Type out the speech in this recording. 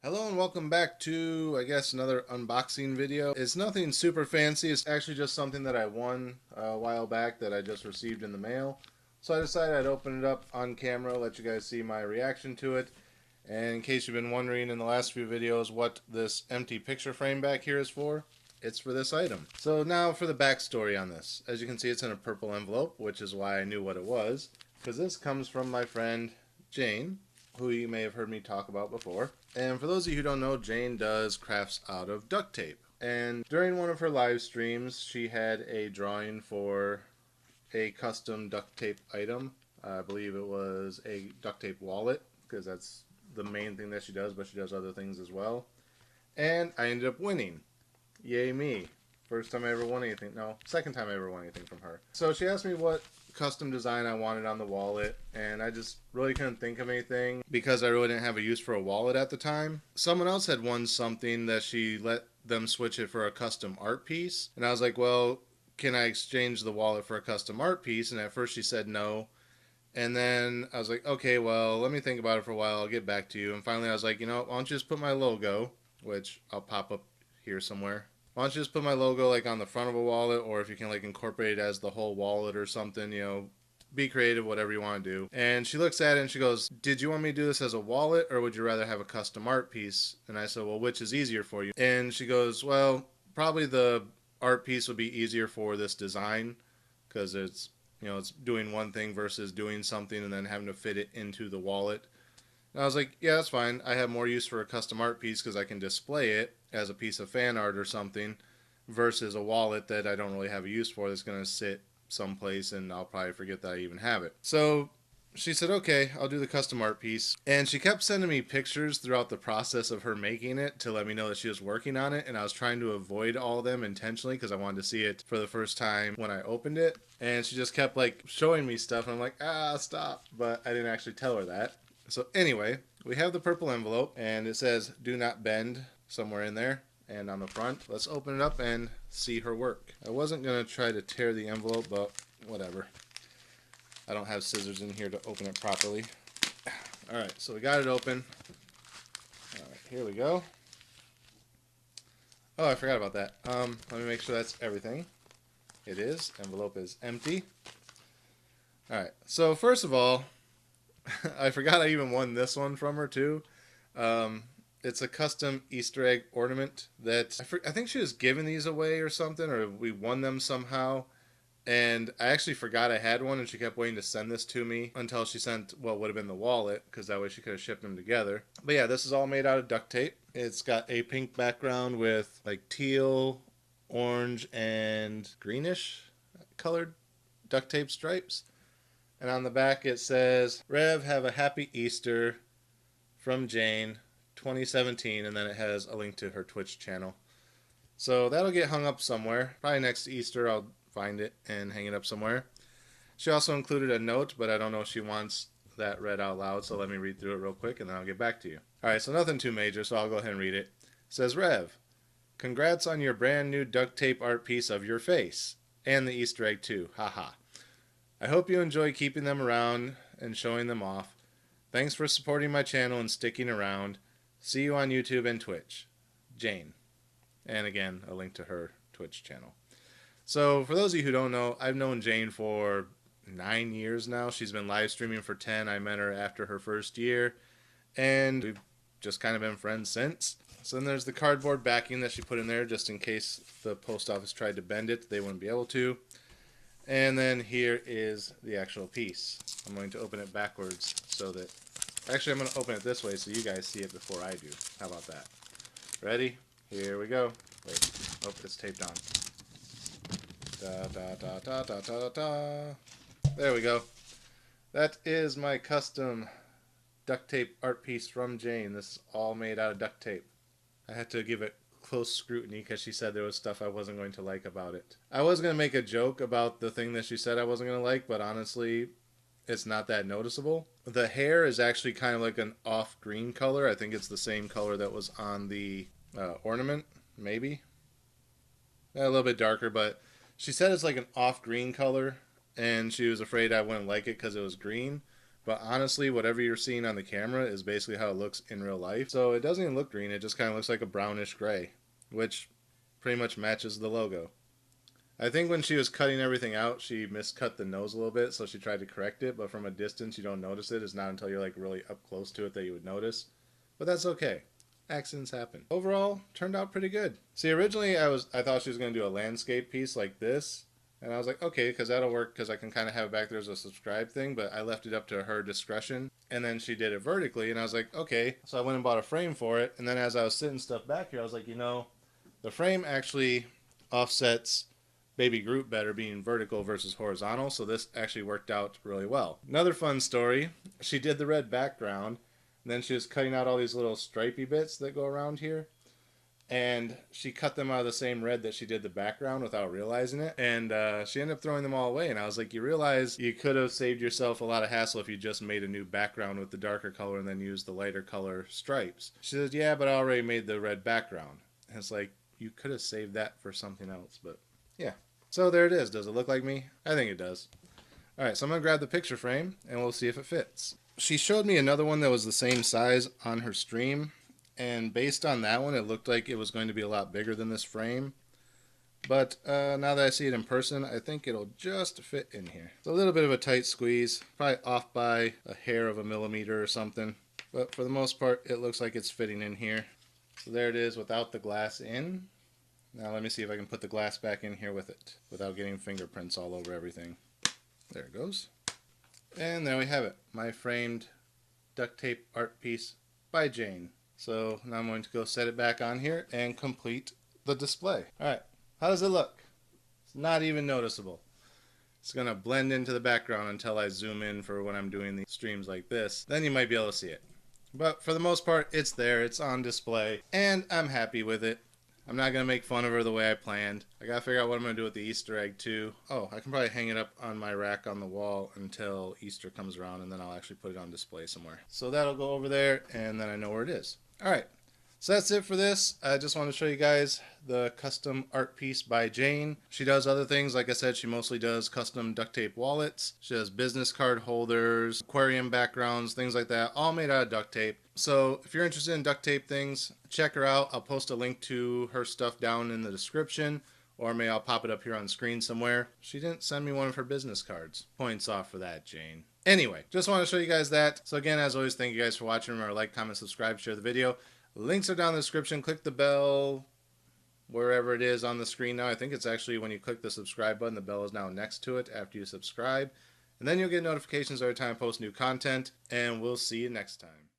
Hello and welcome back to, I guess, another unboxing video. It's nothing super fancy. It's actually just something that I won a while back that I just received in the mail. So I decided I'd open it up on camera, let you guys see my reaction to it. And in case you've been wondering in the last few videos what this empty picture frame back here is for, it's for this item. So now for the backstory on this. As you can see, it's in a purple envelope, which is why I knew what it was. Because this comes from my friend Jane, who you may have heard me talk about before. And for those of you who don't know, Jane does crafts out of duct tape. And during one of her live streams, she had a drawing for a custom duct tape item. I believe it was a duct tape wallet, because that's the main thing that she does, but she does other things as well. And I ended up winning. Yay me. First time I ever won anything. No, second time I ever won anything from her. So she asked me what custom design I wanted on the wallet, and I just really couldn't think of anything because I really didn't have a use for a wallet at the time. Someone else had won something that she let them switch it for a custom art piece, and I was like, well, can I exchange the wallet for a custom art piece? And at first she said no. And then I was like, okay, well, let me think about it for a while. I'll get back to you. And finally I was like, you know, why don't you just put my logo, which I'll pop up here somewhere. Why don't you just put my logo like on the front of a wallet, or if you can like incorporate it as the whole wallet or something, you know, be creative, whatever you want to do. And she looks at it and she goes, did you want me to do this as a wallet or would you rather have a custom art piece? And I said, well, which is easier for you? And she goes, well, probably the art piece would be easier for this design because it's, you know, it's doing one thing versus doing something and then having to fit it into the wallet. And I was like, yeah, that's fine. I have more use for a custom art piece because I can display it as a piece of fan art or something versus a wallet that I don't really have a use for that's going to sit someplace and I'll probably forget that I even have it. So she said, okay, I'll do the custom art piece. And she kept sending me pictures throughout the process of her making it to let me know that she was working on it. And I was trying to avoid all of them intentionally because I wanted to see it for the first time when I opened it. And she just kept like showing me stuff. And I'm like, stop. But I didn't actually tell her that. So anyway, we have the purple envelope and it says do not bend somewhere in there and on the front. Let's open it up and see her work. I wasn't going to try to tear the envelope, but whatever. I don't have scissors in here to open it properly. Alright, so we got it open. Alright, here we go. Oh, I forgot about that. Let me make sure that's everything. It is. Envelope is empty. Alright, so first of all, I forgot I even won this one from her too. It's a custom Easter egg ornament that I think she was giving these away or something, or we won them somehow. And I actually forgot I had one, and she kept waiting to send this to me until she sent what would have been the wallet, because that way she could have shipped them together. But yeah, this is all made out of duct tape. It's got a pink background with like teal, orange, and greenish colored duct tape stripes. And on the back it says, Rev, have a happy Easter from Jane, 2017, and then it has a link to her Twitch channel. So that'll get hung up somewhere. Probably next Easter I'll find it and hang it up somewhere. She also included a note, but I don't know if she wants that read out loud, so let me read through it real quick and then I'll get back to you. Alright, so nothing too major, so I'll go ahead and read it. It says, Rev, congrats on your brand new duct tape art piece of your face. And the Easter egg too, haha. I hope you enjoy keeping them around and showing them off. Thanks for supporting my channel and sticking around. See you on YouTube and Twitch. Jane. And again, a link to her Twitch channel. So for those of you who don't know, I've known Jane for 9 years now. She's been live streaming for 10. I met her after her first year. And we've just kind of been friends since. So then there's the cardboard backing that she put in there just in case the post office tried to bend it. They wouldn't be able to. And then here is the actual piece. I'm going to open it backwards so that... Actually, I'm going to open it this way so you guys see it before I do. How about that? Ready? Here we go. Wait. Oh, it's taped on. Da da da da da da da. There we go. That is my custom duct tape art piece from Jane. This is all made out of duct tape. I had to give it close scrutiny because she said there was stuff I wasn't going to like about it. I was going to make a joke about the thing that she said I wasn't going to like, but honestly, it's not that noticeable. The hair is actually kind of like an off green color. I think it's the same color that was on the ornament, maybe. A little bit darker, but she said it's like an off green color, and she was afraid I wouldn't like it because it was green. But honestly, whatever you're seeing on the camera is basically how it looks in real life. So it doesn't even look green, it just kind of looks like a brownish gray, which pretty much matches the logo. I think when she was cutting everything out, she miscut the nose a little bit, so she tried to correct it, but from a distance you don't notice it. It's not until you're like really up close to it that you would notice. But that's okay. Accidents happen. Overall, turned out pretty good. See, originally I thought she was going to do a landscape piece like this, and I was like, okay, because that'll work because I can kind of have it back there as a subscribe thing, but I left it up to her discretion. And then she did it vertically, and I was like, okay. So I went and bought a frame for it, and then as I was sitting stuff back here, I was like, the frame actually offsets Baby Groot better being vertical versus horizontal, so this actually worked out really well. Another fun story, she did the red background, and then she was cutting out all these little stripy bits that go around here, and she cut them out of the same red that she did the background without realizing it, and she ended up throwing them all away, and I was like, you realize you could have saved yourself a lot of hassle if you just made a new background with the darker color and then used the lighter color stripes. She said, yeah, but I already made the red background. And it's like, you could have saved that for something else, but yeah. So there it is. Does it look like me? I think it does. Alright, so I'm going to grab the picture frame and we'll see if it fits. She showed me another one that was the same size on her stream, and based on that one it looked like it was going to be a lot bigger than this frame. But now that I see it in person, I think it'll just fit in here. It's a little bit of a tight squeeze, probably off by a hair of a millimeter or something. But for the most part, it looks like it's fitting in here. So there it is without the glass in. Now let me see if I can put the glass back in here with it without getting fingerprints all over everything. There it goes. And there we have it. My framed duct tape art piece by Jane. So now I'm going to go set it back on here and complete the display. Alright, how does it look? It's not even noticeable. It's going to blend into the background until I zoom in for when I'm doing these streams like this. Then you might be able to see it. But for the most part, it's there, it's on display, and I'm happy with it. I'm not going to make fun of her the way I planned. I got to figure out what I'm going to do with the Easter egg too. Oh, I can probably hang it up on my rack on the wall until Easter comes around, and then I'll actually put it on display somewhere. So that'll go over there, and then I know where it is. Alright, so that's it for this. I just want to show you guys the custom art piece by Jane. She does other things. Like I said, she mostly does custom duct tape wallets. She does business card holders, aquarium backgrounds, things like that, all made out of duct tape. So if you're interested in duct tape things, check her out. I'll post a link to her stuff down in the description, or maybe I'll pop it up here on screen somewhere. She didn't send me one of her business cards. Points off for that, Jane. Anyway, just want to show you guys that. So again, as always, thank you guys for watching. Remember, like, comment, subscribe, share the video. Links are down in the description. Click the bell wherever it is on the screen now. I think it's actually when you click the subscribe button, the bell is now next to it after you subscribe. And then you'll get notifications every time I post new content. And we'll see you next time.